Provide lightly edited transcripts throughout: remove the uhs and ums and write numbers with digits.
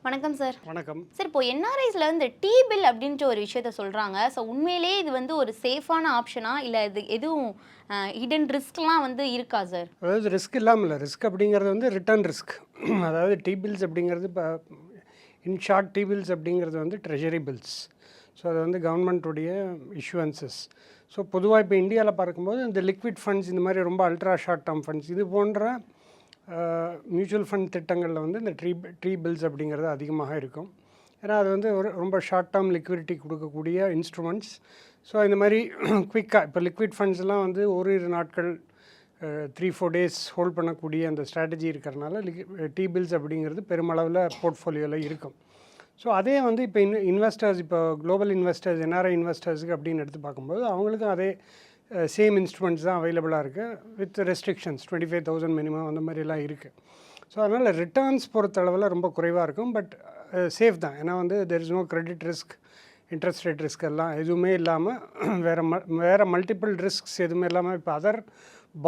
வணக்கம் சார். வணக்கம். சார், இப்போ என்ஆர்ஐஸ்ல வந்து டி பில் அப்படின்ற ஒரு விஷயத்த சொல்றாங்க. ஸோ உண்மையிலேயே இது வந்து ஒரு சேஃபான ஆப்ஷனா? இல்ல இது எதுவும் ஹிடன் ரிஸ்க்லாம் வந்து இருக்கா சார்? அதாவது ரிஸ்க் இல்லாமல் இல்லை. ரிஸ்க் அப்படிங்கிறது வந்து ரிட்டர்ன் ரிஸ்க். அதாவது டி பில்ஸ் அப்படிங்கிறது இப்போ இன் ஷார்ட் டி பில்ஸ் அப்படிங்கிறது வந்து ட்ரெஷரி பில்ஸ். ஸோ அது வந்து கவர்மெண்ட்டுடைய இஷ்யூவன்சஸ். ஸோ பொதுவாக இப்போ இந்தியாவில் பார்க்கும்போது இந்த லிக்விட் ஃபண்ட்ஸ், இந்த மாதிரி ரொம்ப அல்ட்ரா ஷார்ட் டேர்ம் ஃபண்ட்ஸ், இது போன்ற மியூச்சுவல் ஃபண்ட் திட்டங்களில் வந்து இந்த ட்ரீ பில்ஸ் அப்படிங்கிறது அதிகமாக இருக்கும். ஏன்னா அது வந்து ஒரு ரொம்ப ஷார்ட் டேர்ம் லிக்விடிட்டி கொடுக்கக்கூடிய இன்ஸ்ட்ருமெண்ட்ஸ். ஸோ இந்த மாதிரி குயிக்காக இப்போ லிக்விட் ஃபண்ட்ஸ்லாம் வந்து ஓரிரு நாட்கள் 3-4 டேஸ் ஹோல்ட் பண்ணக்கூடிய அந்த ஸ்ட்ராட்டஜி இருக்கிறனால டி பில்ஸ் அப்படிங்கிறது பெருமளவில் போர்ட்ஃபோலியோவில் இருக்கும். ஸோ அதே வந்து இப்போ இன்வெஸ்டர்ஸ், இப்போ குளோபல் இன்வெஸ்டர்ஸ், என்ஆர்ஐ இன்வெஸ்டர்ஸுக்கு அப்படின்னு எடுத்து பார்க்கும்போது அவங்களுக்கும் அதே சேம் இன்ஸ்ட்ருமெண்ட்ஸ் தான் அவைலபிளாக இருக்குது வித் ரெஸ்ட்ரிக்ஷன்ஸ் 25,000 மினிமம் அந்த மாதிரிலாம் இருக்குது. ஸோ அதனால் ரிட்டர்ன்ஸ் பொறுத்தளவில் ரொம்ப குறைவாக இருக்கும். பட் சேஃப் தான். ஏன்னா வந்து there is no credit risk, interest rate risk எல்லாம் எதுவுமே இல்லாமல் வேறு மல்டிபிள் ரிஸ்க்ஸ் எதுவுமே இல்லாமல் இப்போ அதர்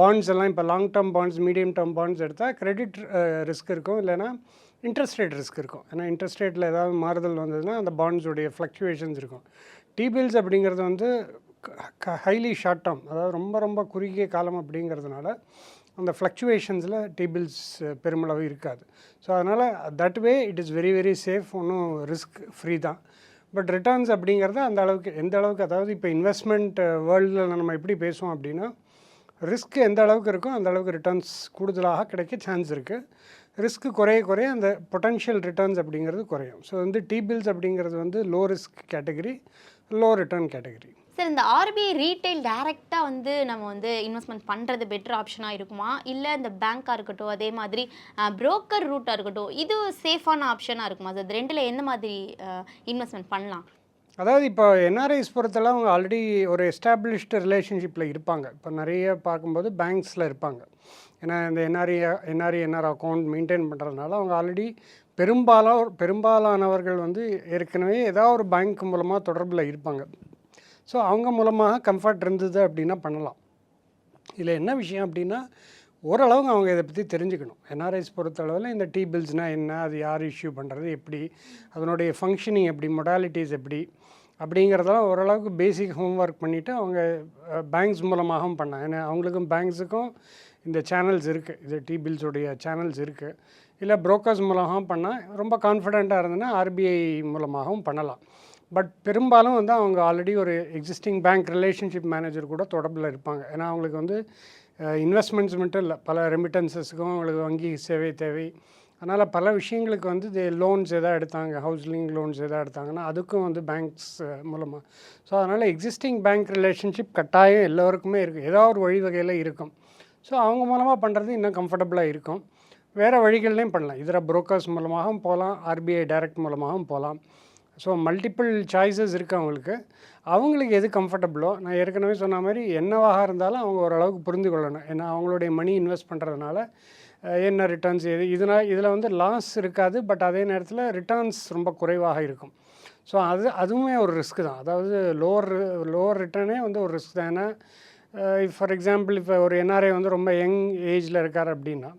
பாண்ட்ஸ் எல்லாம் இப்போ long term bonds, medium term bonds எடுத்தால் கிரெடிட் ரிஸ்க் இருக்கும், இல்லைனா இன்ட்ரெஸ்ட் ரேட் ரிஸ்க் இருக்கும். ஏன்னா இன்ட்ரெஸ்ட் ரேட்டில் ஏதாவது மாறுதல் வந்ததுன்னா அந்த பாண்ட்ஸுடைய ஃப்ளக்சுவேஷன்ஸ் இருக்கும். டி பில்ஸ் அப்படிங்கிறது வந்து ஹைலி ஷார்ட் டேர்ம், அதாவது ரொம்ப ரொம்ப குறுகிய காலம் அப்படிங்கிறதுனால அந்த ஃப்ளக்சுவேஷன்ஸில் டி பில்ஸ் பெருமளவு இருக்காது. ஸோ அதனால் that way it is very very safe, ஒன்றும் ரிஸ்க் ஃப்ரீ தான். பட் ரிட்டர்ன்ஸ் அப்படிங்கிறது அந்த அளவுக்கு, எந்த அளவுக்கு, அதாவது இப்போ இன்வெஸ்ட்மெண்ட் வேர்ல்டில் நம்ம எப்படி பேசுவோம் அப்படின்னா, ரிஸ்க் எந்த அளவுக்கு இருக்கோ அந்த அளவுக்கு ரிட்டர்ன்ஸ் கூடுதலாக கிடைக்க சான்ஸ் இருக்குது. ரிஸ்க் குறைய குறைய அந்த பொட்டன்ஷியல் ரிட்டர்ன்ஸ் அப்படிங்கிறது குறையும். ஸோ வந்து டி பில்ஸ் அப்படிங்கிறது வந்து low risk category, low return category. Sir, இந்த ஆர்பிஐ ரீட்டைல் டைரெக்டாக வந்து நம்ம வந்து இன்வெஸ்ட்மெண்ட் பண்ணுறது பெட்டர் ஆப்ஷனாக இருக்குமா? இல்லை இந்த பேங்காக இருக்கட்டும், அதே மாதிரி புரோக்கர் ரூட்டாக இருக்கட்டும், இது சேஃபான ஆப்ஷனாக இருக்குமா சார்? இது ரெண்டில் எந்த மாதிரி இன்வெஸ்ட்மெண்ட் பண்ணலாம்? அதாவது இப்போ என்ஆர்ஐஸ் பொறுத்தளவு அவங்க ஆல்ரெடி ஒரு எஸ்டாப்ளிஷ்டு ரிலேஷன்ஷிப்பில் இருப்பாங்க. இப்போ நிறைய பார்க்கும்போது பேங்க்ஸில் இருப்பாங்க. ஏன்னா இந்த என்ஆர் அக்கௌண்ட் மெயின்டைன் பண்ணுறதுனால அவங்க ஆல்ரெடி பெரும்பாலானவர்கள் வந்து ஏற்கனவே ஏதாவது ஒரு பேங்க் மூலமாக தொடர்பில் இருப்பாங்க. ஸோ அவங்க மூலமாக கம்ஃபர்ட் இருந்தது அப்படின்னா பண்ணலாம். இதில் என்ன விஷயம் அப்படின்னா, ஓரளவுக்கு அவங்க இதை பற்றி தெரிஞ்சுக்கணும். என்ஆர்ஐஸ் பொறுத்தளவில் இந்த டி பில்ஸ்னால் என்ன, அது யார் இஷ்யூ பண்ணுறது, எப்படி அதனுடைய ஃபங்க்ஷனிங், எப்படி மொடாலிட்டிஸ் எப்படி அப்படிங்கிறதெல்லாம் ஓரளவுக்கு பேசிக் ஹோம்ஒர்க் பண்ணிவிட்டு அவங்க பேங்க்ஸ் மூலமாகவும் பண்ணாங்க. ஏன்னா அவங்களுக்கும் பேங்க்ஸுக்கும் இந்த சேனல்ஸ் இருக்குது, இது டி பில்ஸுடைய சேனல்ஸ் இருக்குது. இல்லை புரோக்கர்ஸ் மூலமாகவும் பண்ணால், ரொம்ப கான்ஃபிடெண்ட்டாக இருந்ததுன்னா ஆர்பிஐ மூலமாகவும் பண்ணலாம். பட் பெரும்பாலும் வந்து அவங்க ஆல்ரெடி ஒரு எக்ஸிஸ்டிங் பேங்க் ரிலேஷன்ஷிப் மேனேஜர் கூட தொடர்பில் இருப்பாங்க. ஏன்னா அவங்களுக்கு வந்து இன்வெஸ்ட்மெண்ட்ஸ் மட்டும் இல்லை, பல ரெமிட்டன்சஸ்க்கும் அவங்களுக்கு வங்கி சேவை தேவை. அதனால் பல விஷயங்களுக்கு வந்து லோன்ஸ் எதாவது எடுத்தாங்க, ஹவுஸ்லிங் லோன்ஸ் எதாவது எடுத்தாங்கன்னா அதுக்கும் வந்து பேங்க்ஸ் மூலமாக. ஸோ அதனால் எக்ஸிஸ்டிங் பேங்க் ரிலேஷன்ஷிப் கட்டாயம் எல்லோருக்குமே இருக்குது, ஏதாவது ஒரு வழிவகையில் இருக்கும். ஸோ அவங்க மூலமாக பண்ணுறது இன்னும் கம்ஃபர்டபுளாக இருக்கும். வேறு வழிகள்லையும் பண்ணலாம். இதர புரோக்கர்ஸ் மூலமாகவும் போகலாம், ஆர்பிஐ டைரக்ட் மூலமாகவும் போகலாம். ஸோ மல்டிபிள் சாய்ஸஸ் இருக்குது அவங்களுக்கு. அவங்களுக்கு எது கம்ஃபர்டபுளோ, நான் ஏற்கனவே சொன்ன மாதிரி என்னவாக இருந்தாலும் அவங்க ஓரளவுக்கு புரிந்து கொள்ளணும். ஏன்னா அவங்களுடைய மணி இன்வெஸ்ட் பண்ணுறதுனால என்ன ரிட்டர்ன்ஸ் இதில் வந்து லாஸ் இருக்காது. பட் அதே நேரத்தில் ரிட்டர்ன்ஸ் ரொம்ப குறைவாக இருக்கும். ஸோ அதுவுமே ஒரு ரிஸ்க் தான். அதாவது லோவர் ரிட்டர்னே வந்து ஒரு ரிஸ்க் தான். ஏன்னா ஃபார் எக்ஸாம்பிள் இப்போ ஒரு என்ஆர்ஐ வந்து ரொம்ப யங் ஏஜில் இருக்கார் அப்படின்னா,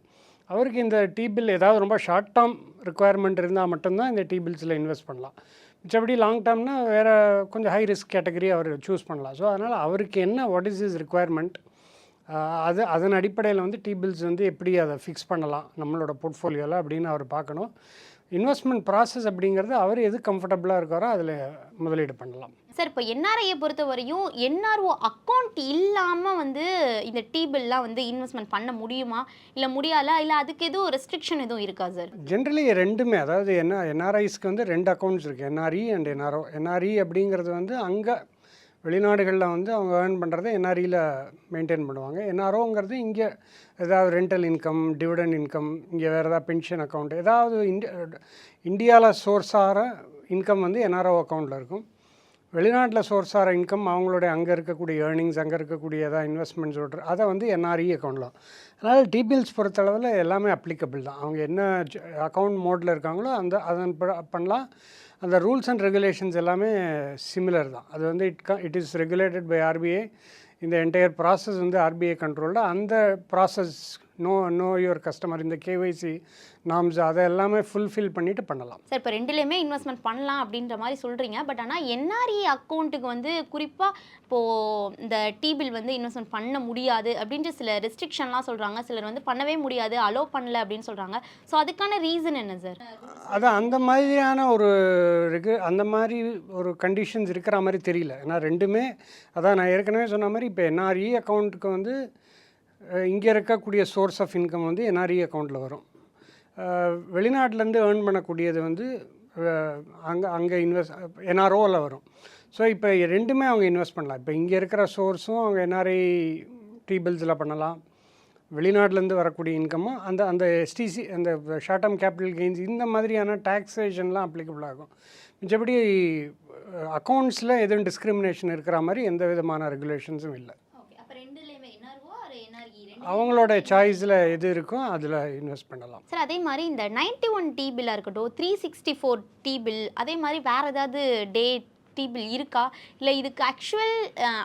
அவருக்கு இந்த டி பில் ஏதாவது ரொம்ப ஷார்ட் டேர்ம் ரிக்குவயர்மெண்ட் இருந்தால் மட்டும்தான் இந்த டி பில்ஸில் இன்வெஸ்ட் பண்ணலாம். மிச்சபடி லாங் டேர்ம்னா வேறு கொஞ்சம் ஹை ரிஸ்க் கேட்டகரி அவர் சூஸ் பண்ணலாம். ஸோ அதனால் அவருக்கு என்ன, வாட் இஸ் இஸ் ரிக்குவயர்மெண்ட், அதன் அடிப்படையில் வந்து டி பில்ஸ் வந்து எப்படி அதை ஃபிக்ஸ் பண்ணலாம் நம்மளோட போர்ட்ஃபோலியோவில் அப்படின்னு அவர் பார்க்கணும். இன்வெஸ்ட்மெண்ட் ப்ராசஸ் அப்படிங்கிறது அவர் எது கம்ஃபர்டபுளாக இருக்காரோ அதில் முதலீடு பண்ணலாம். சார், இப்போ என்ஆர்ஐயை பொறுத்த வரையும் என்ஆர்ஓ அக்கௌண்ட் இல்லாமல் வந்து இந்த டி பில்லாம் வந்து இன்வெஸ்ட்மெண்ட் பண்ண முடியுமா, இல்லை முடியாதா, இல்லை அதுக்கு எதுவும் ரெஸ்ட்ரிக்ஷன் எதுவும் இருக்கா சார்? ஜென்ரலி ரெண்டுமே, அதாவது என்ஆர்ஐஸ்க்கு வந்து 2 அக்கௌண்ட்ஸ் இருக்குது, என்ஆர்இ அண்ட் என்ஆர்ஓ. என்ஆர்இ அப்படிங்கிறது வந்து அங்கே வெளிநாடுகளில் வந்து அவங்க ஏர்ன் பண்ணுறதை என்ஆர்இயில் மெயின்டைன் பண்ணுவாங்க. என்ஆர்ஓங்கிறது இங்கே ஏதாவது ரெண்டல் இன்கம், டிவிடெண்ட் இன்கம், இங்கே வேறு ஏதாவது பென்ஷன் அக்கௌண்ட், ஏதாவது இந்தியாவில் சோர்ஸ் ஆகிற இன்கம் வந்து என்ஆர்ஓ அக்கௌண்ட்டில் இருக்கும். வெளிநாட்டில் சோர்ஸ் ஆகிற இன்கம் அவங்களுடைய அங்கே இருக்கக்கூடிய ஏர்னிங்ஸ், அங்கே இருக்கக்கூடிய ஏதாவது இன்வெஸ்ட்மெண்ட்ஸ் அதை வந்து என்ஆர்இ அக்கௌண்ட்டில். அதனால் டி பில்ஸ் பொறுத்தளவில் எல்லாமே அப்ளிகபிள் தான். அவங்க என்ன அக்கௌண்ட் மோடில் இருக்காங்களோ அதன் பண்ணலாம். அந்த ரூல்ஸ் அண்ட் ரெகுலேஷன்ஸ் எல்லாமே சிமிலர் தான். அது வந்து it is regulated by RBI. இந்த என்டையர் ப்ராசஸ் வந்து ஆர்பிஐ கண்ட்ரோலில். அந்த ப்ராசஸ் நோ யுவர் கஸ்டமர், இந்த கேஒய்சி நாம்ஸ் அதை எல்லாமே ஃபுல்ஃபில் பண்ணிவிட்டு பண்ணலாம். சார் இப்போ ரெண்டுலேயுமே இன்வெஸ்ட்மெண்ட் பண்ணலாம் அப்படின்ற மாதிரி சொல்கிறீங்க. பட் ஆனால் என்ஆர்இ அக்கௌண்ட்டுக்கு வந்து குறிப்பாக இப்போது இந்த டிபில் வந்து இன்வெஸ்ட்மெண்ட் பண்ண முடியாது அப்படின்ற சில ரெஸ்ட்ரிக்ஷன்லாம் சொல்கிறாங்க. சிலர் வந்து பண்ணவே முடியாது, அலோவ் பண்ணல அப்படின்னு சொல்கிறாங்க. ஸோ அதுக்கான ரீசன் என்ன சார்? அதான் அந்த மாதிரியான அந்த மாதிரி ஒரு கண்டிஷன்ஸ் இருக்கிற மாதிரி தெரியல. ஏன்னா ரெண்டுமே அதான் நான் ஏற்கனவே சொன்ன மாதிரி இப்போ என்ஆர்இ அக்கௌண்ட்டுக்கு வந்து இங்கே இருக்கக்கூடிய சோர்ஸ் ஆஃப் இன்கம் வந்து என்ஆர்இ அக்கௌண்ட்டில் வரும். வெளிநாட்டிலேருந்து ஏர்ன் பண்ணக்கூடியது வந்து அங்கே என்ஆர்ஓவில் வரும். ஸோ இப்போ ரெண்டுமே அவங்க இன்வெஸ்ட் பண்ணலாம். இப்போ இங்கே இருக்கிற சோர்ஸும் அவங்க என்ஆர்ஐ டிபில்ஸில் பண்ணலாம். வெளிநாட்டிலேருந்து வரக்கூடிய இன்கமும் அந்த எஸ்டிசி அந்த ஷார்ட் டேர்ம் கேபிட்டல் கெயின்ஸ் இந்த மாதிரியான டேக்ஸேஷன்லாம் அப்ளிகபிள் ஆகும். மிச்சபடி அக்கௌண்ட்ஸில் எதுவும் டிஸ்கிரிமினேஷன் இருக்கிற மாதிரி எந்த விதமான ரெகுலேஷன்ஸும் இல்லை. அவங்களோட சாய்ஸில் எது இருக்கோ அதில் இன்வெஸ்ட் பண்ணலாம். சார் அதே மாதிரி இந்த 91 டிபில்லாக இருக்கட்டும், 364 டிபில், அதே மாதிரி வேறு ஏதாவது டே டிபில் இருக்கா? இல்லை இதுக்கு ஆக்சுவல்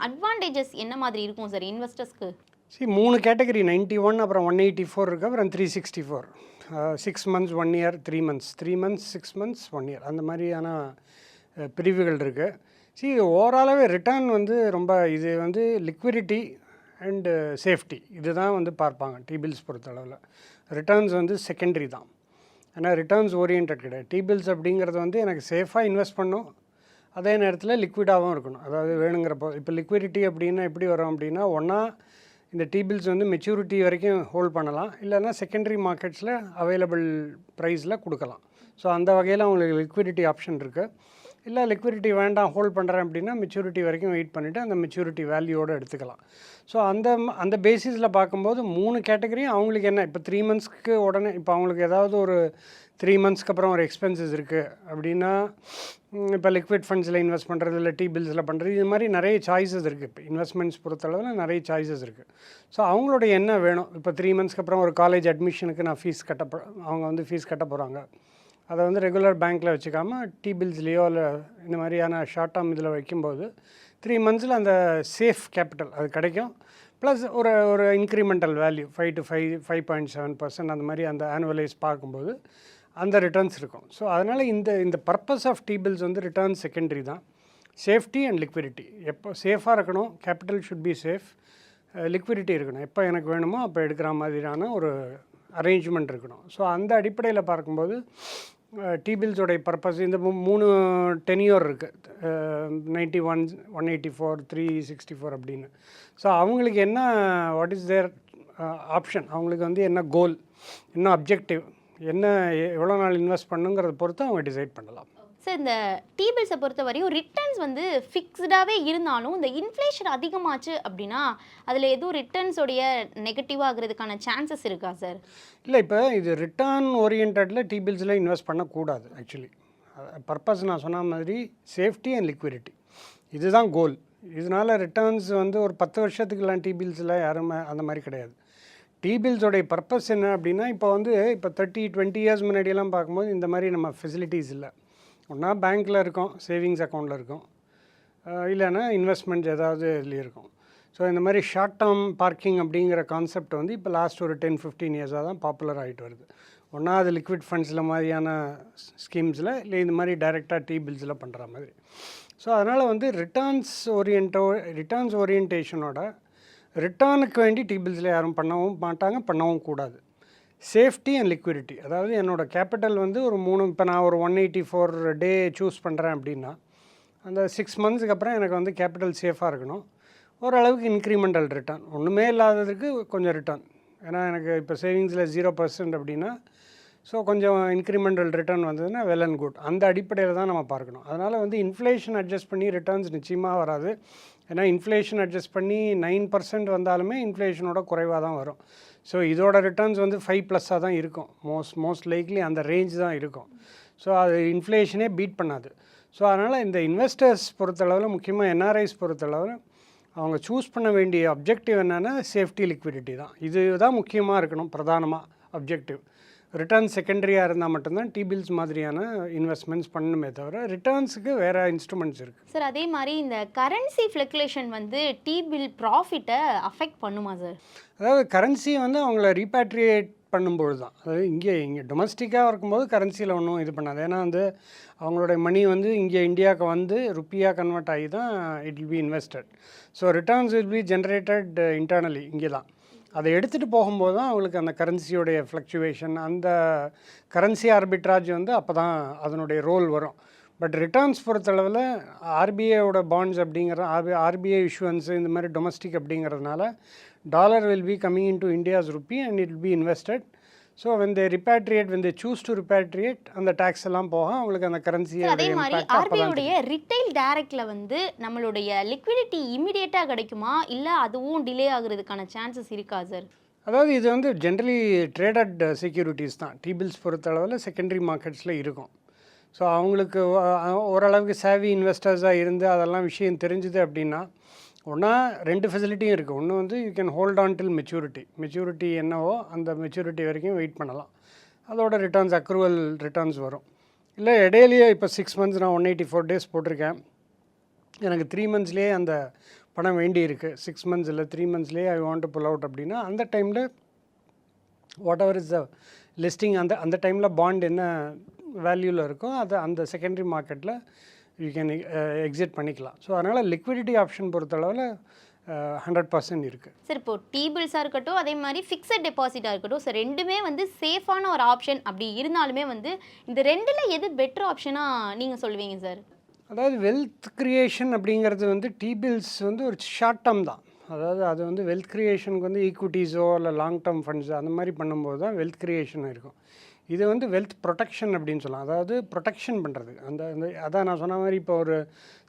அட்வான்டேஜஸ் என்ன மாதிரி இருக்கும் சார் இன்வெஸ்டர்ஸ்க்கு? மூணு கேட்டகரி 91, அப்புறம் 184 இருக்குது, அப்புறம் 364. 6 months 1 year 3 months 3 months 6 months 1 year அந்த மாதிரியான பிரிவுகள் இருக்குது. ஓவராலாகவே ரிட்டர்ன் வந்து ரொம்ப இது வந்து லிக்விடிட்டி அண்டு சேஃப்டி இதுதான் வந்து பார்ப்பாங்க டிபில்ஸ் பொறுத்தளவில். ரிட்டர்ன்ஸ் வந்து செகண்டரி தான். ஏன்னா ரிட்டர்ன்ஸ் ஓரியன்ட் கிடையாது. டிபில்ஸ் அப்படிங்கிறது வந்து எனக்கு சேஃபாக இன்வெஸ்ட் பண்ணும், அதே நேரத்தில் லிக்விடாகவும் இருக்கணும். அதாவது வேணுங்கிறப்போ இப்போ லிக்விடிட்டி அப்படின்னா எப்படி வரும் அப்படின்னா, ஒன்றா இந்த டிபில்ஸ் வந்து மெச்சூரிட்டி வரைக்கும் ஹோல்ட் பண்ணலாம், இல்லைன்னா செகண்டரி மார்க்கெட்ஸில் அவைலபிள் ப்ரைஸில் கொடுக்கலாம். ஸோ அந்த வகையில் அவங்களுக்கு லிக்விடிட்டி ஆப்ஷன் இருக்குது. இல்லை லிக்விடிட்டி வேண்டாம் ஹோல்ட் பண்ணுறேன் அப்படின்னா மெச்சூரிட்டி வரைக்கும் வெயிட் பண்ணிவிட்டு அந்த மெச்சூரிட்டி வேல்யூவோடு எடுத்துக்கலாம். ஸோ அந்த பேசிஸில் பார்க்கும்போது 3 கேட்டகரியும் அவங்களுக்கு என்ன இப்போ 3 monthsக்கு உடனே இப்போ அவங்களுக்கு ஏதாவது ஒரு 3 monthsக்கு அப்புறம் ஒரு எக்ஸ்பென்சஸ் இருக்குது அப்படின்னா, இப்போ லிக்விட் ஃபண்ட்ஸில் இன்வெஸ்ட் பண்ணுறது இல்லை டிபில்ஸில் பண்ணுறது, இது மாதிரி நிறைய சாய்ஸஸ் இருக்குது. இப்போ இன்வெஸ்ட்மெண்ட்ஸ் பொறுத்தளவில் நிறைய சாய்ஸஸ் இருக்குது. ஸோ அவங்களோட என்ன வேணும், இப்போ 3 monthsக்கு அப்புறம் ஒரு காலேஜ் அட்மிஷனுக்கு நான் அவங்க வந்து ஃபீஸ் கட்ட போகிறாங்க, அதை வந்து ரெகுலர் பேங்க்கில் வச்சுக்காமல் டிபில்ஸ்லேயோ இல்லை இந்த மாதிரியான ஷார்ட் டேர்ம் இதில் வைக்கும்போது 3 monthsல அந்த சேஃப் கேபிட்டல் அது கிடைக்கும். ப்ளஸ் ஒரு இன்க்ரிமெண்டல் வேல்யூ 5 to 5.7% அந்த மாதிரி அந்த ஆனுவலைஸ் பார்க்கும்போது அந்த ரிட்டர்ன்ஸ் இருக்கும். ஸோ அதனால் இந்த பர்பஸ் ஆஃப் டிபில்ஸ் வந்து ரிட்டர்ன் செகண்டரி தான். சேஃப்டி அண்ட் லிக்விடிட்டி எப்போ சேஃபாக இருக்கணும், capital should be safe, liquidity இருக்கணும், எப்போ எனக்கு வேணுமோ அப்போ எடுக்கிற மாதிரியான ஒரு அரேஞ்ச்மெண்ட் இருக்கணும். ஸோ அந்த அடிப்படையில் பார்க்கும்போது டிபில்ஸோடைய பர்பஸ் இந்த 3 டென்யூர் இருக்குது, 91, 184, 364 அப்படின்னு. ஸோ அவங்களுக்கு என்ன வாட் இஸ் தேர் ஆப்ஷன், அவங்களுக்கு வந்து என்ன கோல், என்ன அப்ஜெக்டிவ், என்ன எவ்வளோ நாள் இன்வெஸ்ட் பண்ணுங்கிறத பொறுத்து அவங்க டிசைட் பண்ணலாம். சார் இந்த டிபில்ஸை பொறுத்த வரையும் ரிட்டர்ன்ஸ் வந்து ஃபிக்ஸ்டாகவே இருந்தாலும் இந்த இன்ஃப்ளேஷன் அதிகமாச்சு அப்படின்னா அதில் எதுவும் ரிட்டர்ன்ஸோடைய நெகட்டிவாக ஆகிறதுக்கான சான்சஸ் இருக்கா சார்? இல்லை, இப்போ இது ரிட்டர்ன் ஓரியன்டில் டிபில்ஸில் இன்வெஸ்ட் பண்ணக்கூடாது. ஆக்சுவலி பர்பஸ் நான் சொன்ன மாதிரி சேஃப்டி அண்ட் லிக்விடிட்டி இதுதான் கோல். இதனால் ரிட்டர்ன்ஸ் வந்து ஒரு 10 வருஷத்துக்குலாம் டிபில்ஸில் யாருமே அந்த மாதிரி கிடையாது. டிபில்ஸோடைய பர்பஸ் என்ன அப்படின்னா, இப்போ 30-20 years முன்னாடியெல்லாம் பார்க்கும்போது இந்த மாதிரி நம்ம ஃபெசிலிட்டிஸ் இல்லை. ஒன்றா பேங்க்கில் இருக்கும், சேவிங்ஸ் அக்கௌண்ட்டில் இருக்கும், இல்லைன்னா இன்வெஸ்ட்மெண்ட் ஏதாவது இதுலேயும் இருக்கும். ஸோ இந்த மாதிரி ஷார்ட் டேர்ம் பார்க்கிங் அப்படிங்கிற கான்செப்ட் வந்து இப்போ லாஸ்ட் ஒரு 10-15 yearsஸாக தான் பாப்புலர் ஆகிட்டு வருது. ஒன்றா அது லிக்விட் ஃபண்ட்ஸில் மாதிரியான ஸ்கீம்ஸில், இல்லை இந்த மாதிரி டைரெக்டாக டிபில்ஸில் பண்ணுற மாதிரி. ஸோ அதனால் வந்து ரிட்டர்ன்ஸ் ஓரியன்டேஷனோட ரிட்டர்னுக்கு வேண்டி டிபில்ஸில் யாரும் பண்ணவும் மாட்டாங்க, பண்ணவும் கூடாது. சேஃப்டி அண்ட் லிக்விடிட்டி, அதாவது என்னோடய கேபிட்டல் வந்து ஒரு 3 இப்போ நான் ஒரு 184 டே சூஸ் பண்ணுறேன் அப்படின்னா அந்த 6 monthsக்கு அப்புறம் எனக்கு வந்து கேபிட்டல் சேஃபாக இருக்கணும். ஓரளவுக்கு இன்க்ரிமெண்டல் ரிட்டர்ன், ஒன்றுமே இல்லாததுக்கு கொஞ்சம் ரிட்டர்ன். ஏன்னா எனக்கு இப்போ சேவிங்ஸில் 0% அப்படின்னா ஸோ கொஞ்சம் இன்க்ரிமெண்டல் ரிட்டர்ன் வந்ததுன்னா வெல் அண்ட் குட். அந்த அடிப்படையில் தான் நம்ம பார்க்கணும். அதனால் வந்து இன்ஃப்ளேஷன் அட்ஜஸ்ட் பண்ணி ரிட்டர்ன்ஸ் நிச்சயமாக வராது. ஏன்னா இன்ஃப்ளேஷன் அட்ஜஸ்ட் பண்ணி 9% வந்தாலுமே இன்ஃப்ளேஷனோட குறைவாக தான் வரும். ஸோ இதோட ரிட்டர்ன்ஸ் வந்து 5+ தான் இருக்கும். மோஸ்ட் லைக்லி அந்த ரேஞ்ச் தான் இருக்கும். ஸோ அது இன்ஃப்ளேஷனே பீட் பண்ணாது. ஸோ அதனால் இந்த இன்வெஸ்டர்ஸ் பொறுத்தளவில், முக்கியமாக என்ஆர்ஐஸ் பொறுத்தளவில் அவங்க சூஸ் பண்ண வேண்டிய அப்ஜெக்டிவ் என்னென்னா சேஃப்டி, லிக்விடிட்டி தான். இது தான் முக்கியமாக இருக்கணும், பிரதானமாக அப்ஜெக்டிவ். ரிட்டர்ன் செகண்டரியாக இருந்தால் மட்டும்தான் T-bills மாதிரியான இன்வெஸ்ட்மெண்ட்ஸ் பண்ணணுமே தவிர ரிட்டர்ன்ஸுக்கு வேறு இன்ஸ்ட்ருமெண்ட்ஸ் இருக்குது. சார் அதே மாதிரி இந்த கரன்சி ஃப்ளக்சுவேஷன் வந்து T-bill ப்ராஃபிட்டை அஃபெக்ட் பண்ணுமா சார்? அதாவது கரன்சி வந்து அவங்கள ரீபேட்ரியேட் பண்ணும்பொழுது தான், அதாவது இங்கே டொமஸ்டிக்காக இருக்கும்போது கரன்சியில் ஒன்றும் இது பண்ணாது. ஏன்னா வந்து அவங்களுடைய மணி வந்து இங்கே இந்தியாவுக்கு வந்து ருப்பியாக கன்வெர்ட் ஆகி தான் it will be invested. So returns will be generated internally இங்கே தான். அதை எடுத்துகிட்டு போகும்போது தான் அவங்களுக்கு அந்த கரன்சியோடைய ஃப்ளக்சுவேஷன், அந்த கரன்சி ஆர்பிட்ராஜ் வந்து அப்போ தான் அதனுடைய ரோல் வரும். பட் ரிட்டர்ன்ஸ் பொறுத்தளவில் ஆர்பிஐயோட பாண்ட்ஸ் அப்படிங்கிற ஆர்பிஐ இஷ்யூன்ஸு இந்த மாதிரி டொமஸ்டிக் அப்படிங்கிறதுனால dollar will be coming in to India's rupee and it will be invested. So when they repatriate, when they choose to repatriate, அந்த டேக்ஸ் எல்லாம் போக அவங்களுக்கு அந்த கரன்சியை அதே மாதிரி ஆர்பிஐடைய ரிட்டைல் டைரக்ட்ல வந்து நம்மளுடைய லிக்விடிட்டி இமிடியேட்டாக கிடைக்குமா இல்லை அதுவும் டிலே ஆகுறதுக்கான சான்சஸ் இருக்கா சார்? அதாவது இது வந்து ஜென்ரலி ட்ரேடட் செக்யூரிட்டிஸ் தான். T-bills பொறுத்தளவில் செகண்டரி மார்க்கெட்ஸில் இருக்கும். ஸோ அவங்களுக்கு ஓரளவுக்கு சேவி இன்வெஸ்டர்ஸாக இருந்து அதெல்லாம் விஷயம் தெரிஞ்சுது அப்படின்னா ஒன்றா 2 ஃபெசிலிட்டியும் இருக்குது. ஒன்று வந்து you can hold on till maturity என்னவோ அந்த மெச்சூரிட்டி வரைக்கும் வெயிட் பண்ணலாம். அதோட ரிட்டர்ன்ஸ் அக்ரூவல் ரிட்டர்ன்ஸ் வரும். இல்லை இடையிலேயே இப்போ 6 months நான் 184 days போட்டிருக்கேன், எனக்கு 3 monthsலேயே அந்த பணம் வேண்டி இருக்குது, 6 months இல்லை 3 monthsலேயே I want to pull out அப்படின்னா அந்த டைமில் whatever is the listing, அந்த டைமில் பாண்ட் என்ன வேல்யூவில் இருக்கோ அதை அந்த செகண்டரி மார்க்கெட்டில் யூ கேன் எக்ஸிட் பண்ணிக்கலாம். ஸோ அதனால் லிக்விடிட்டி ஆப்ஷன் பொறுத்தளவில் 100% இருக்குது. சார் இப்போ T-billsஸாக இருக்கட்டும் அதே மாதிரி ஃபிக்ஸட் டெபாசிட்டாக இருக்கட்டும், சார் ரெண்டுமே வந்து சேஃபான ஒரு ஆப்ஷன் அப்படி இருந்தாலுமே வந்து இந்த ரெண்டில் எது பெட்டர் ஆப்ஷனாக நீங்கள் சொல்லுவீங்க சார்? அதாவது வெல்த் கிரியேஷன் அப்படிங்கிறது வந்து T-bills வந்து ஒரு ஷார்ட் டேர்ம் தான். அதாவது அது வந்து வெல்த் கிரியேஷனுக்கு வந்து ஈக்விட்டிஸோ இல்லை லாங் டேர்ம் ஃபண்ட்ஸோ அந்த மாதிரி பண்ணும்போது தான் வெல்த் கிரியேஷன் இருக்கும். இது வந்து வெல்த் ப்ரொடெக்ஷன் அப்படின்னு சொல்லலாம். அதாவது ப்ரொடெக்ஷன் பண்ணுறது அந்த அதான் நான் சொன்ன மாதிரி இப்போ ஒரு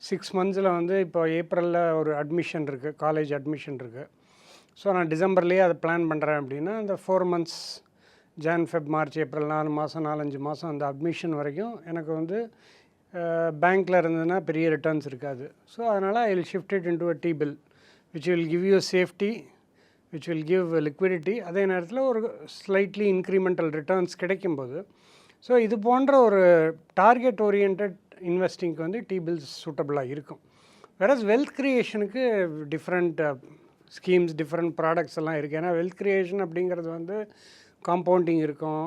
6 monthsல வந்து இப்போ ஏப்ரலில் ஒரு அட்மிஷன் இருக்குது, காலேஜ் அட்மிஷன் இருக்குது. ஸோ நான் டிசம்பர்லேயே அதை பிளான் பண்ணுறேன் அப்படின்னா அந்த 4 months Jan Feb March April 4 மாதம் 4-5 மாதம் அந்த அட்மிஷன் வரைக்கும் எனக்கு வந்து பேங்க்கில் இருந்ததுன்னா பெரிய ரிட்டர்ன்ஸ் இருக்காது. ஸோ அதனால் I will shift it into a T-bill which will give you safety, which will give liquidity. அதே நேரத்தில் ஒரு ஸ்லைட்லி இன்க்ரிமெண்டல் ரிட்டர்ன்ஸ் கிடைக்கும்போது ஸோ இது போன்ற ஒரு டார்கெட் ஓரியன்ட் இன்வெஸ்டிங்க்கு வந்து T-bills சூட்டபுளாக இருக்கும். வேறஸ் வெல்த் கிரியேஷனுக்கு டிஃப்ரெண்ட் ஸ்கீம்ஸ், டிஃப்ரெண்ட் ப்ராடக்ட்ஸ் எல்லாம் இருக்குது. ஏன்னா வெல்த் கிரியேஷன் அப்படிங்கிறது வந்து காம்பவுண்டிங் இருக்கும்,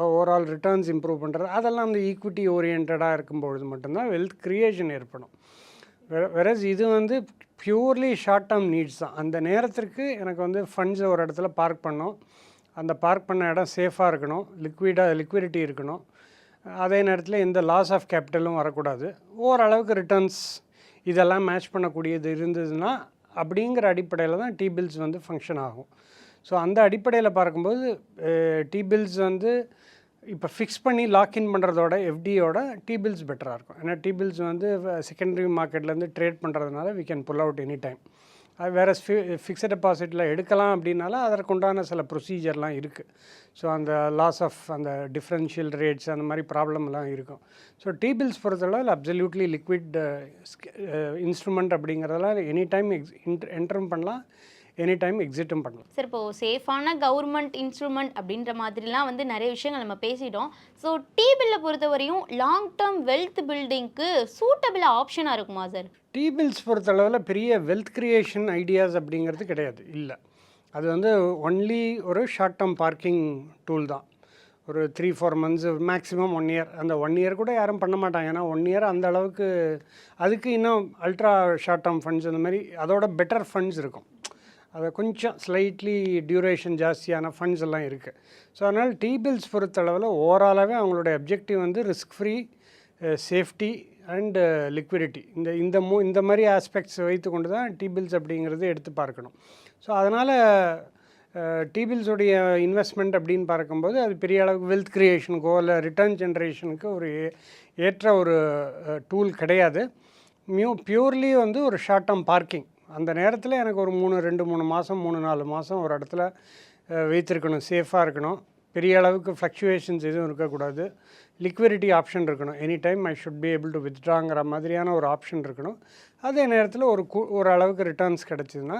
ஓவரால் ரிட்டர்ன்ஸ் இம்ப்ரூவ் பண்ணுறது, அதெல்லாம் அந்த ஈக்விட்டி ஓரியன்டாக இருக்கும்பொழுது மட்டும்தான் வெல்த் கிரியேஷன் ஏற்படும். வேறஸ் இது வந்து பியூர்லி ஷார்ட் டேர்ம் நீட்ஸ் தான். அந்த நேரத்திற்கு எனக்கு வந்து ஃபண்ட்ஸை ஒரு இடத்துல பார்க் பண்ணோம், அந்த பார்க் பண்ண இடம் சேஃபாக இருக்கணும், லிக்விடிட்டி இருக்கணும், அதே நேரத்தில் எந்த லாஸ் ஆஃப் கேபிட்டலும் வரக்கூடாது, ஓரளவுக்கு ரிட்டர்ன்ஸ் இதெல்லாம் மேட்ச் பண்ணக்கூடியது இருந்ததுன்னா அப்படிங்கிற அடிப்படையில் தான் T-bills வந்து ஃபங்க்ஷன் ஆகும். ஸோ அந்த அடிப்படையில் பார்க்கும்போது T-bills வந்து இப்போ ஃபிக்ஸ் பண்ணி லாக்இன் பண்ணுறதோட எஃப்டியோட T-bills பெட்டராக இருக்கும். ஏன்னா T-bills வந்து செகண்டரி மார்க்கெட்லேருந்து ட்ரேட் பண்ணுறதுனால we can pull out any time. அது வேறு ஃபிக்ஸட் டெபாசிட்டில் எடுக்கலாம் அப்படின்னால அதற்குண்டான சில ப்ரொசீஜர்லாம் இருக்குது. ஸோ அந்த லாஸ் ஆஃப் அந்த டிஃப்ரென்ஷியல் ரேட்ஸ் அந்த மாதிரி ப்ராப்ளம்லாம் இருக்கும். ஸோ T-bills பொறுத்தளவு அப்சல்யூட்லி லிக்விட் இன்ஸ்ட்ருமெண்ட் அப்படிங்கிறதெல்லாம் எனி டைம் என்டரும் பண்ணலாம், எனி டைம் எக்ஸிட்டும் பண்ணலாம். சார் இப்போது சேஃபான கவர்மெண்ட் இன்ஸ்ட்ருமெண்ட் அப்படின்ற மாதிரிலாம் வந்து நிறைய விஷயங்கள் நம்ம பேசிட்டோம். ஸோ T-bill பொறுத்தவரையும் லாங் டேர்ம் வெல்த் பில்டிங்க்கு சூட்டபிள் ஆப்ஷனாக இருக்குமா சார்? T-bills பொறுத்தளவில் பெரிய வெல்த் கிரியேஷன் ஐடியாஸ் அப்படிங்கிறது கிடையாது, இல்லை. அது வந்து ஒன்லி ஒரு ஷார்ட் டேர்ம் பார்க்கிங் டூல் தான். ஒரு 3-4 months மேக்ஸிமம் 1 year, அந்த 1 year கூட யாரும் பண்ண மாட்டாங்க. ஏன்னா 1 year அந்த அளவுக்கு அதுக்கு இன்னும் அல்ட்ரா ஷார்ட் டேர்ம் ஃபண்ட்ஸ் அந்த மாதிரி அதோட பெட்டர் ஃபண்ட்ஸ் இருக்கும். அது கொஞ்சம் ஸ்லைட்லி டியூரேஷன் ஜாஸ்தியான ஃபண்ட்ஸ் எல்லாம் இருக்குது. ஸோ அதனால் T-bills பொறுத்தளவில் ஓவராலாகவே அவங்களுடைய அப்ஜெக்டிவ் வந்து risk free, safety and liquidity, இந்த மாதிரி ஆஸ்பெக்ட்ஸ் வைத்து கொண்டு தான் T-bills அப்படிங்கிறது எடுத்து பார்க்கணும். ஸோ அதனால் T-bills உடைய இன்வெஸ்ட்மெண்ட் அப்படின்னு பார்க்கும்போது அது பெரிய அளவுக்கு வெல்த் கிரியேஷனுக்கோ இல்லை ரிட்டர்ன் ஜென்ரேஷனுக்கு ஒரு ஏற்ற ஒரு டூல் கிடையாது. பியூர்லி வந்து ஒரு ஷார்ட் டேர்ம் பார்க்கிங். அந்த நேரத்தில் எனக்கு ஒரு 2-3 மாதம் 3-4 மாதம் ஒரு இடத்துல வைத்திருக்கணும், சேஃபாக இருக்கணும், பெரிய அளவுக்கு ஃப்ளக்சுவேஷன்ஸ் எதுவும் இருக்கக்கூடாது, லிக்விடிட்டி ஆப்ஷன் இருக்கணும், any time I should be able to வித்ட்ராங்கிற மாதிரியான ஒரு ஆப்ஷன் இருக்கணும். அதே நேரத்தில் ஒரு அளவுக்கு ரிட்டர்ன்ஸ் கிடச்சிதுன்னா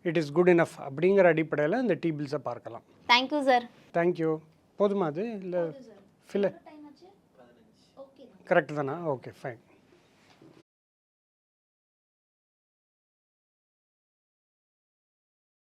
இட் இஸ் குட் இனஃப் அப்படிங்கிற அடிப்படையில் இந்த T-bills பார்க்கலாம். Thank you sir. தேங்க்யூ. போதுமா அது இல்லை ஃபில் கரெக்டு தானா? Okay fine.